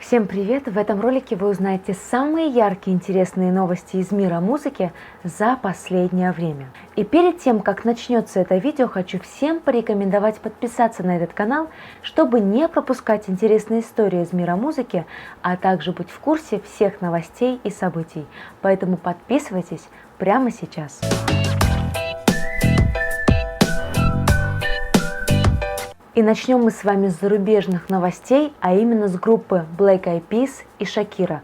Всем привет! В этом ролике вы узнаете самые яркие и интересные новости из мира музыки за последнее время. И перед тем, как начнется это видео, хочу всем порекомендовать подписаться на этот канал, чтобы не пропускать интересные истории из мира музыки, а также быть в курсе всех новостей и событий. Поэтому подписывайтесь прямо сейчас. И начнем мы с вами с зарубежных новостей, а именно с группы Black Eyed Peas и Шакира.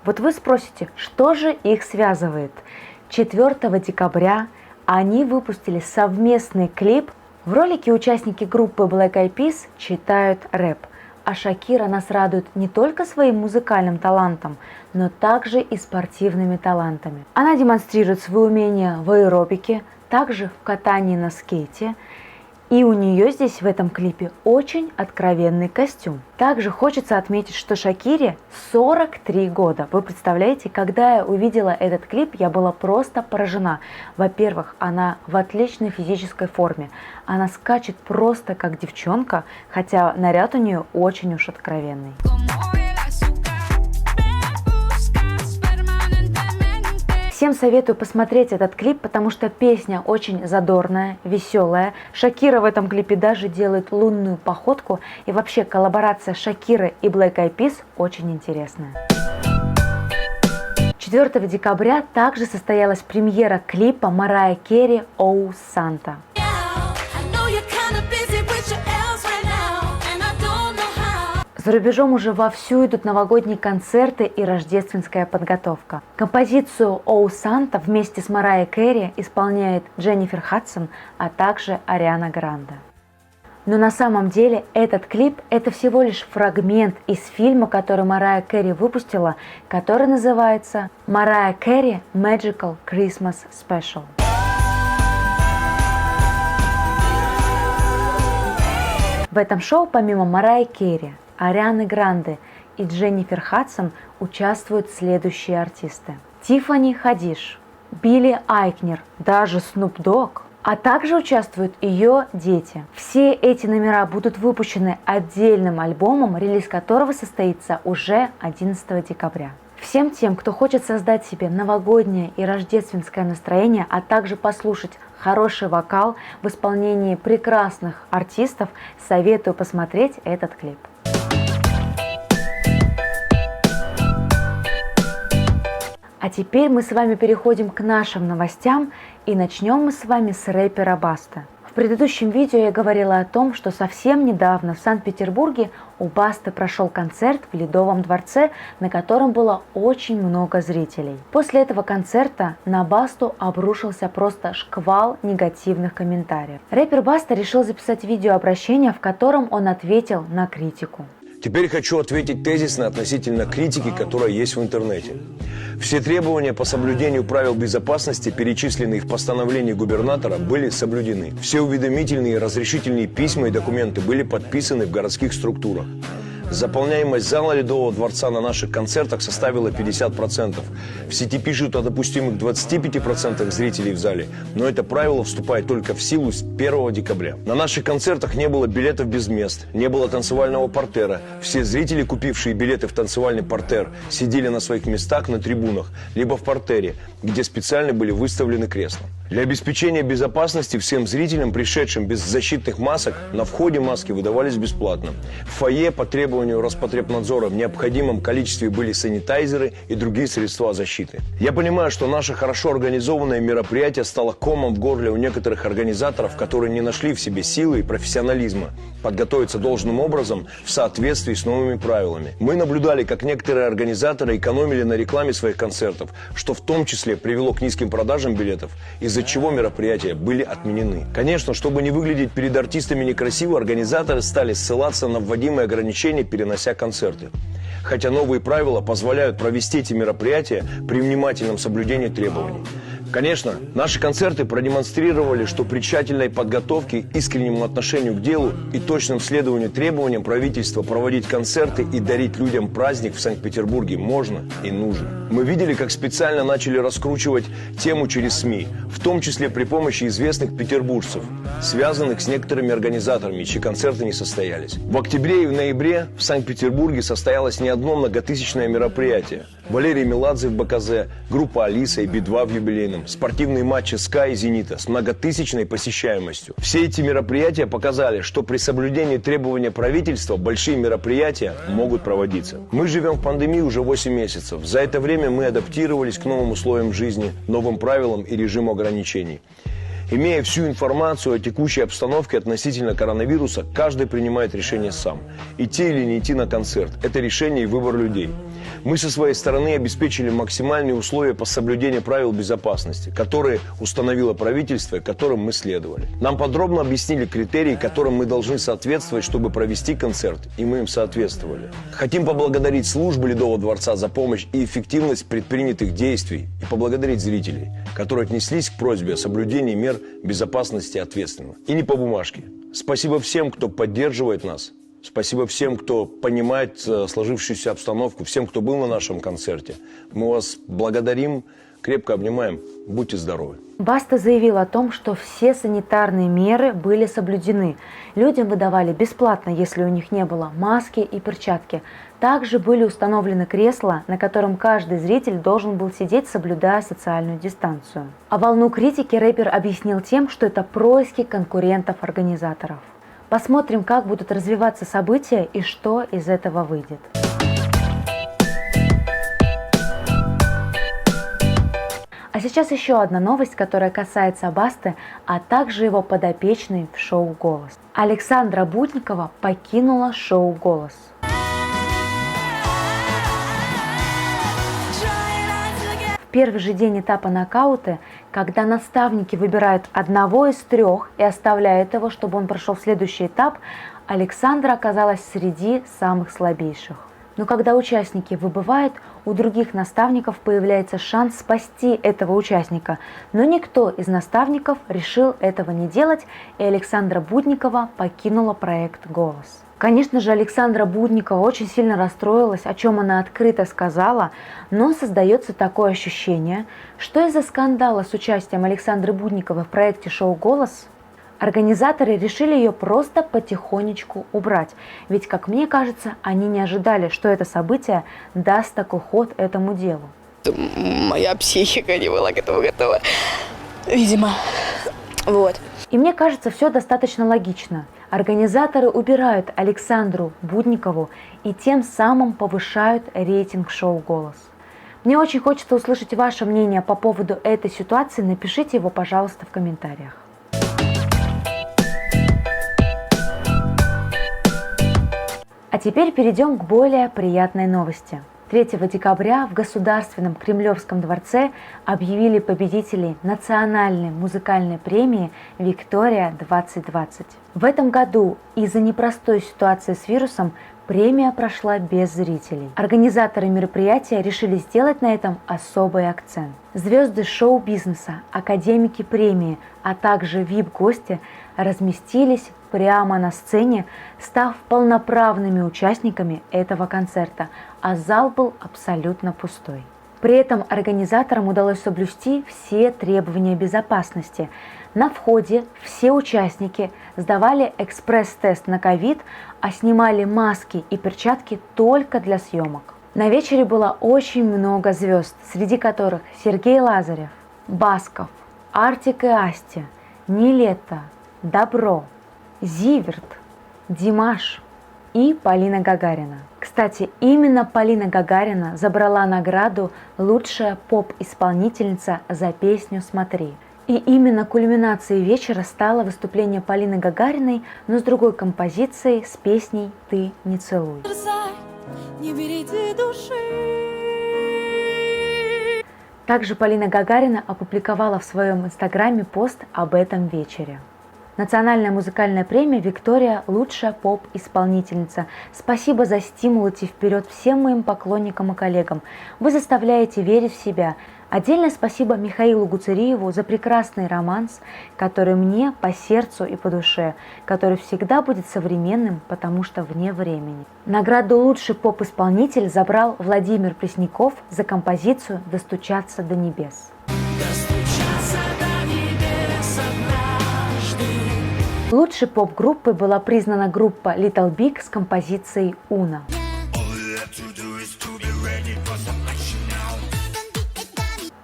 Вот вы спросите, что же их связывает? 4 декабря они выпустили совместный клип. В ролике участники группы Black Eyed Peas читают рэп. А Шакира нас радует не только своим музыкальным талантом, но также и спортивными талантами. Она демонстрирует свои умения в аэробике, также в катании на скейте. И у нее здесь в этом клипе очень откровенный костюм. Также хочется отметить, что Шакире 43 года. Вы представляете, когда я увидела этот клип, я была просто поражена. Во-первых, она в отличной физической форме. Она скачет просто как девчонка, хотя наряд у нее очень уж откровенный. Всем советую посмотреть этот клип, потому что песня очень задорная, веселая. Шакира в этом клипе даже делает лунную походку. И вообще коллаборация Шакиры и Black Eyed Peas очень интересная. 4 декабря также состоялась премьера клипа Марайи Кэрри «Oh Santa». За рубежом уже вовсю идут новогодние концерты и рождественская подготовка. Композицию «Oh Santa» вместе с Марайей Кэрри исполняет Дженнифер Хадсон, а также Ариана Гранде. Но на самом деле этот клип – это всего лишь фрагмент из фильма, который Марайя Кэрри выпустила, который называется «Марайя Кэрри Magical Christmas Special». В этом шоу помимо Марайи Кэрри, Арианы Гранде и Дженнифер Хадсон участвуют следующие артисты: Тиффани Хадиш, Билли Айкнер, даже Снуп Дог, а также участвуют ее дети. Все эти номера будут выпущены отдельным альбомом, релиз которого состоится уже 11 декабря. Всем тем, кто хочет создать себе новогоднее и рождественское настроение, а также послушать хороший вокал в исполнении прекрасных артистов, советую посмотреть этот клип. А теперь мы с вами переходим к нашим новостям, и начнем мы с вами с рэпера Басты. В предыдущем видео я говорила о том, что совсем недавно в Санкт-Петербурге у Басты прошел концерт в Ледовом дворце, на котором было очень много зрителей. После этого концерта на Басту обрушился просто шквал негативных комментариев. Рэпер Баста решил записать видеообращение, в котором он ответил на критику. Теперь хочу ответить тезисно относительно критики, которая есть в интернете. Все требования по соблюдению правил безопасности, перечисленные в постановлении губернатора, были соблюдены. Все уведомительные и разрешительные письма и документы были подписаны в городских структурах. Заполняемость зала Ледового дворца на наших концертах составила 50%. В сети пишут о допустимых 25% зрителей в зале, но это правило вступает только в силу с 1 декабря. На наших концертах не было билетов без мест, не было танцевального портера. Все зрители, купившие билеты в танцевальный портер, сидели на своих местах на трибунах, либо в портере, где специально были выставлены кресла. Для обеспечения безопасности всем зрителям, пришедшим без защитных масок, на входе маски выдавались бесплатно. В фойе по требованию Роспотребнадзора в необходимом количестве были санитайзеры и другие средства защиты. Я понимаю, что наше хорошо организованное мероприятие стало комом в горле у некоторых организаторов, которые не нашли в себе силы и профессионализма подготовиться должным образом в соответствии с новыми правилами. Мы наблюдали, как некоторые организаторы экономили на рекламе своих концертов, что в том числе привело к низким продажам билетов, из-за чего мероприятия были отменены. Конечно, чтобы не выглядеть перед артистами некрасиво, организаторы стали ссылаться на вводимые ограничения, перенося концерты. Хотя новые правила позволяют провести эти мероприятия при внимательном соблюдении требований. Конечно, наши концерты продемонстрировали, что при тщательной подготовке, искреннему отношению к делу и точном следованию требованиям правительства проводить концерты и дарить людям праздник в Санкт-Петербурге можно и нужно. Мы видели, как специально начали раскручивать тему через СМИ, в том числе при помощи известных петербуржцев, связанных с некоторыми организаторами, чьи концерты не состоялись. В октябре и в ноябре в Санкт-Петербурге состоялось не одно многотысячное мероприятие. Валерий Меладзе в БКЗ, группа Алиса и Би-2 в юбилейном, спортивные матчи СКА и Зенита с многотысячной посещаемостью. Все эти мероприятия показали, что при соблюдении требований правительства большие мероприятия могут проводиться. Мы живем в пандемии уже 8 месяцев. За это время мы адаптировались к новым условиям жизни, новым правилам и режиму ограничений. Имея всю информацию о текущей обстановке относительно коронавируса, каждый принимает решение сам. Идти или не идти на концерт – это решение и выбор людей. Мы со своей стороны обеспечили максимальные условия по соблюдению правил безопасности, которые установило правительство и которым мы следовали. Нам подробно объяснили критерии, которым мы должны соответствовать, чтобы провести концерт, и мы им соответствовали. Хотим поблагодарить службы Ледового дворца за помощь и эффективность предпринятых действий и поблагодарить зрителей, которые отнеслись к просьбе о соблюдении мер безопасности ответственно. И не по бумажке. Спасибо всем, кто поддерживает нас. Спасибо всем, кто понимает сложившуюся обстановку, всем, кто был на нашем концерте. Мы вас благодарим, крепко обнимаем. Будьте здоровы. Баста заявил о том, что все санитарные меры были соблюдены. Людям выдавали бесплатно, если у них не было маски и перчатки. Также были установлены кресла, на котором каждый зритель должен был сидеть, соблюдая социальную дистанцию. А волну критики рэпер объяснил тем, что это происки конкурентов-организаторов. Посмотрим, как будут развиваться события и что из этого выйдет. А сейчас еще одна новость, которая касается Басты, а также его подопечной в шоу «Голос». Александра Будникова покинула шоу «Голос». В первый же день этапа нокаута, когда наставники выбирают одного из трех и оставляют его, чтобы он прошел в следующий этап, Александра оказалась среди самых слабейших. Но когда участники выбывают, у других наставников появляется шанс спасти этого участника. Но никто из наставников решил этого не делать, и Александра Будникова покинула проект «Голос». Конечно же, Александра Будникова очень сильно расстроилась, о чем она открыто сказала, но создается такое ощущение, что из-за скандала с участием Александры Будниковой в проекте шоу «Голос» организаторы решили ее просто потихонечку убрать. Ведь, как мне кажется, они не ожидали, что это событие даст такой ход этому делу. Моя психика не была готова, видимо. Вот. И мне кажется, все достаточно логично. Организаторы убирают Александру Будникову и тем самым повышают рейтинг шоу «Голос». Мне очень хочется услышать ваше мнение по поводу этой ситуации. Напишите его, пожалуйста, в комментариях. А теперь перейдем к более приятной новости. 3 декабря в Государственном Кремлевском дворце объявили победителей национальной музыкальной премии «Виктория-2020». В этом году из-за непростой ситуации с вирусом премия прошла без зрителей. Организаторы мероприятия решили сделать на этом особый акцент. Звезды шоу-бизнеса, академики премии, а также VIP-гости разместились прямо на сцене, став полноправными участниками этого концерта, а зал был абсолютно пустой. При этом организаторам удалось соблюсти все требования безопасности. На входе все участники сдавали экспресс-тест на ковид, а снимали маски и перчатки только для съемок. На вечере было очень много звезд, среди которых Сергей Лазарев, Басков, Артик и Асти, Нилетто, Добро, Зиверт, Димаш и Полина Гагарина. Кстати, именно Полина Гагарина забрала награду «Лучшая поп-исполнительница» за песню «Смотри». И именно кульминацией вечера стало выступление Полины Гагариной, но с другой композицией, с песней «Ты не целуй». Не берите души. Также Полина Гагарина опубликовала в своем инстаграме пост об этом вечере. Национальная музыкальная премия «Виктория» – лучшая поп-исполнительница. Спасибо за стимул идти вперед всем моим поклонникам и коллегам. Вы заставляете верить в себя. Отдельное спасибо Михаилу Гуцериеву за прекрасный романс, который мне по сердцу и по душе, который всегда будет современным, потому что вне времени. Награду «Лучший поп-исполнитель» забрал Владимир Пресняков за композицию «Достучаться до небес». Лучшей поп-группой была признана группа Little Big с композицией «Уна».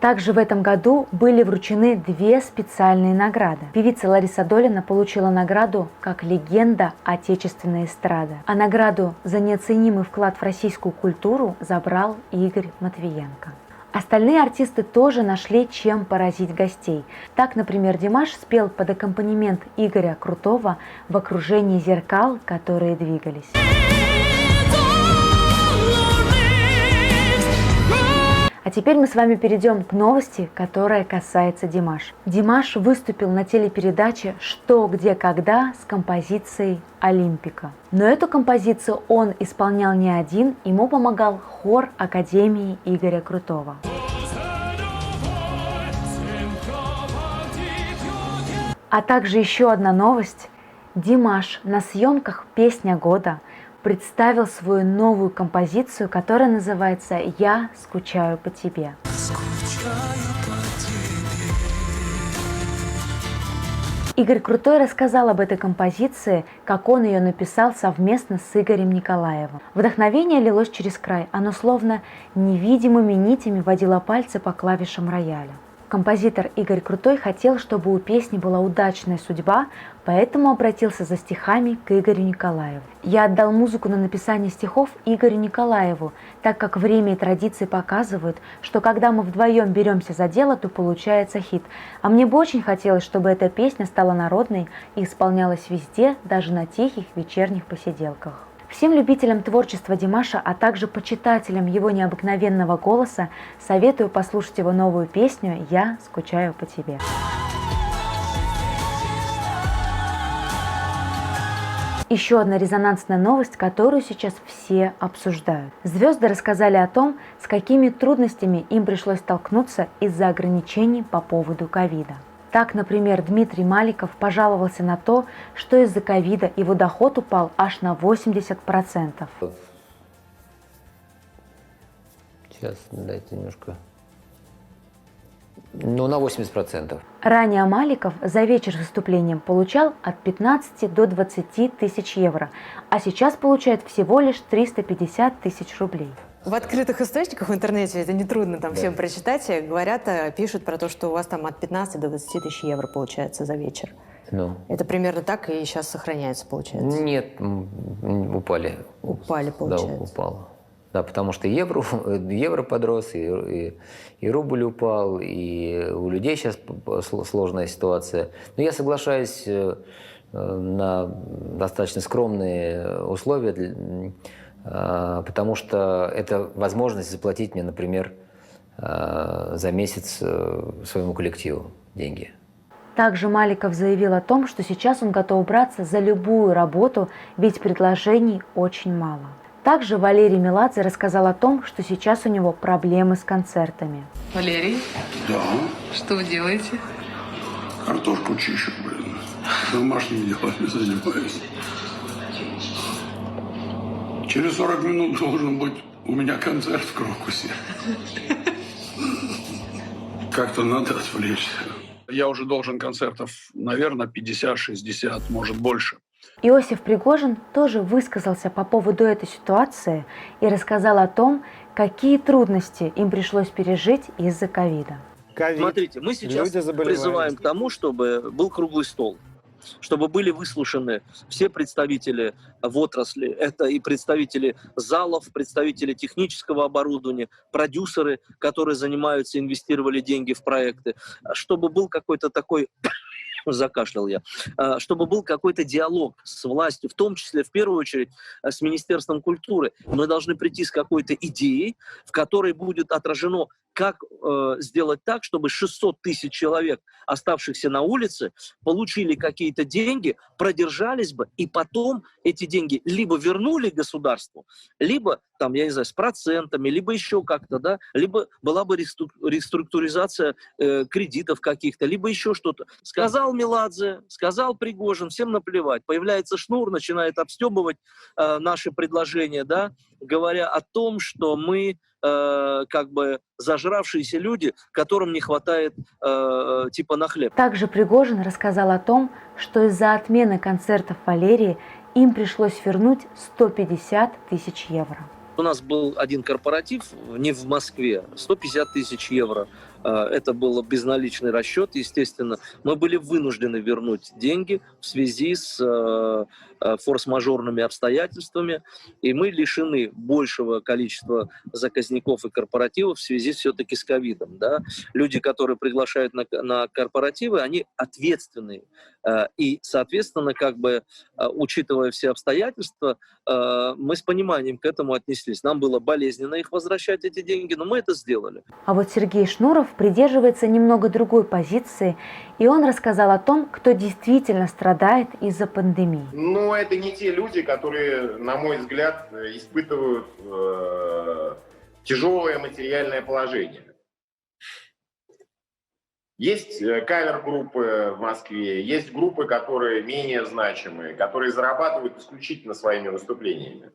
Также в этом году были вручены две специальные награды. Певица Лариса Долина получила награду как легенда отечественной эстрады, а награду за неоценимый вклад в российскую культуру забрал Игорь Матвиенко. Остальные артисты тоже нашли, чем поразить гостей. Так, например, Димаш спел под аккомпанемент Игоря Крутого в окружении зеркал, которые двигались. А теперь мы с вами перейдем к новости, которая касается Димаша. Димаш выступил на телепередаче «Что, где, когда» с композицией «Олимпика». Но эту композицию он исполнял не один, ему помогал хор Академии Игоря Крутого. А также еще одна новость. Димаш на съемках «Песня года» представил свою новую композицию, которая называется «Я скучаю по тебе». Игорь Крутой рассказал об этой композиции, как он ее написал совместно с Игорем Николаевым. Вдохновение лилось через край, оно словно невидимыми нитями водило пальцы по клавишам рояля. Композитор Игорь Крутой хотел, чтобы у песни была удачная судьба, поэтому обратился за стихами к Игорю Николаеву. Я отдал музыку на написание стихов Игорю Николаеву, так как время и традиции показывают, что когда мы вдвоем беремся за дело, то получается хит. А мне бы очень хотелось, чтобы эта песня стала народной и исполнялась везде, даже на тихих вечерних посиделках. Всем любителям творчества Димаша, а также почитателям его необыкновенного голоса советую послушать его новую песню «Я скучаю по тебе». Еще одна резонансная новость, которую сейчас все обсуждают. Звезды рассказали о том, с какими трудностями им пришлось столкнуться из-за ограничений по поводу ковида. Так, например, Дмитрий Маликов пожаловался на то, что из-за ковида его доход упал аж на 80%. Сейчас, дайте немножко. Ну, на 80%. Ранее Маликов за вечер с выступлением получал от 15 до 20 тысяч евро, а сейчас получает всего лишь 350 тысяч рублей. В открытых источниках в интернете, это нетрудно там всем прочитать, говорят, пишут про то, что у вас там от 15 до 20 тысяч евро получается за вечер. Ну. Это примерно так и сейчас сохраняется, получается? Нет, упали. Упали, получается. Да, упало. Да, потому что евро подрос, и рубль упал, и у людей сейчас сложная ситуация. Но я соглашаюсь на достаточно скромные условия, потому что это возможность заплатить мне, например, за месяц своему коллективу деньги. Также Маликов заявил о том, что сейчас он готов браться за любую работу, ведь предложений очень мало. Также Валерий Меладзе рассказал о том, что сейчас у него проблемы с концертами. Валерий, Да, что вы делаете? картошку чищу, блин. Домашними делами занимаюсь. Через 40 минут должен быть у меня концерт в Крокусе. Как-то надо отвлечься. Я уже должен концертов, наверное, 50-60, может, больше. Иосиф Пригожин тоже высказался по поводу этой ситуации и рассказал о том, какие трудности им пришлось пережить из-за ковида. Смотрите, мы сейчас призываем к тому, чтобы был круглый стол, чтобы были выслушаны все представители в отрасли. Это и представители залов, представители технического оборудования, продюсеры, которые занимаются, инвестировали деньги в проекты, чтобы был какой-то такой... закашлял я, чтобы был какой-то диалог с властью, в том числе, в первую очередь, с Министерством культуры. Мы должны прийти с какой-то идеей, в которой будет отражено как сделать так, чтобы 600 тысяч человек, оставшихся на улице, получили какие-то деньги, продержались бы, и потом эти деньги либо вернули государству, либо, там, я не знаю, с процентами, либо еще как-то, да, либо была бы реструктуризация кредитов каких-то, либо еще что-то. Сказал Меладзе, сказал Пригожин, всем наплевать. Появляется Шнур, начинает обстебывать наши предложения, да, говоря о том, что мы как бы зажравшиеся люди, которым не хватает типа на хлеб. Также Пригожин рассказал о том, что из-за отмены концертов Валерии им пришлось вернуть 150 тысяч евро. У нас был один корпоратив, не в Москве, 150 тысяч евро. Это был безналичный расчет, естественно. Мы были вынуждены вернуть деньги в связи с форс-мажорными обстоятельствами, и мы лишены большего количества заказников и корпоративов в связи все-таки с ковидом. Да? Люди, которые приглашают на корпоративы, они ответственные. И, соответственно, как бы, учитывая все обстоятельства, мы с пониманием к этому отнеслись. Нам было болезненно их возвращать, эти деньги, но мы это сделали. А вот Сергей Шнуров придерживается немного другой позиции, и он рассказал о том, кто действительно страдает из-за пандемии. Но это не те люди, которые, на мой взгляд, испытывают тяжелое материальное положение. Есть кавер-группы в Москве, есть группы, которые менее значимые, которые зарабатывают исключительно своими выступлениями.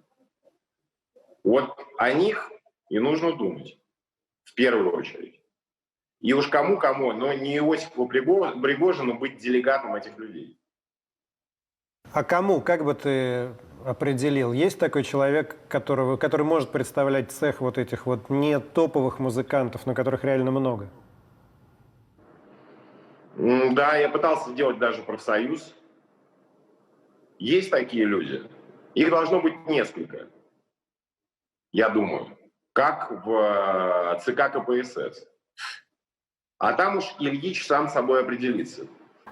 Вот о них и нужно думать в первую очередь. И уж кому-кому, но не Иосифу Пригожину быть делегатом этих людей. А кому? Как бы ты определил? Есть такой человек, который может представлять цех вот этих вот не топовых музыкантов, но которых реально много? Да, я пытался сделать даже профсоюз. Есть такие люди. Их должно быть несколько, я думаю, как в ЦК КПСС. А там уж Ильич сам собой определится.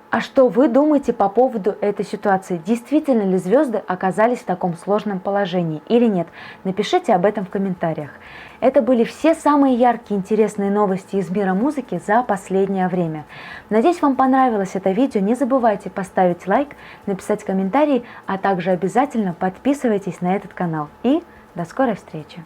А что вы думаете по поводу этой ситуации? Действительно ли звезды оказались в таком сложном положении или нет? Напишите об этом в комментариях. Это были все самые яркие и интересные новости из мира музыки за последнее время. Надеюсь, вам понравилось это видео. Не забывайте поставить лайк, написать комментарий, а также обязательно подписывайтесь на этот канал. И до скорой встречи!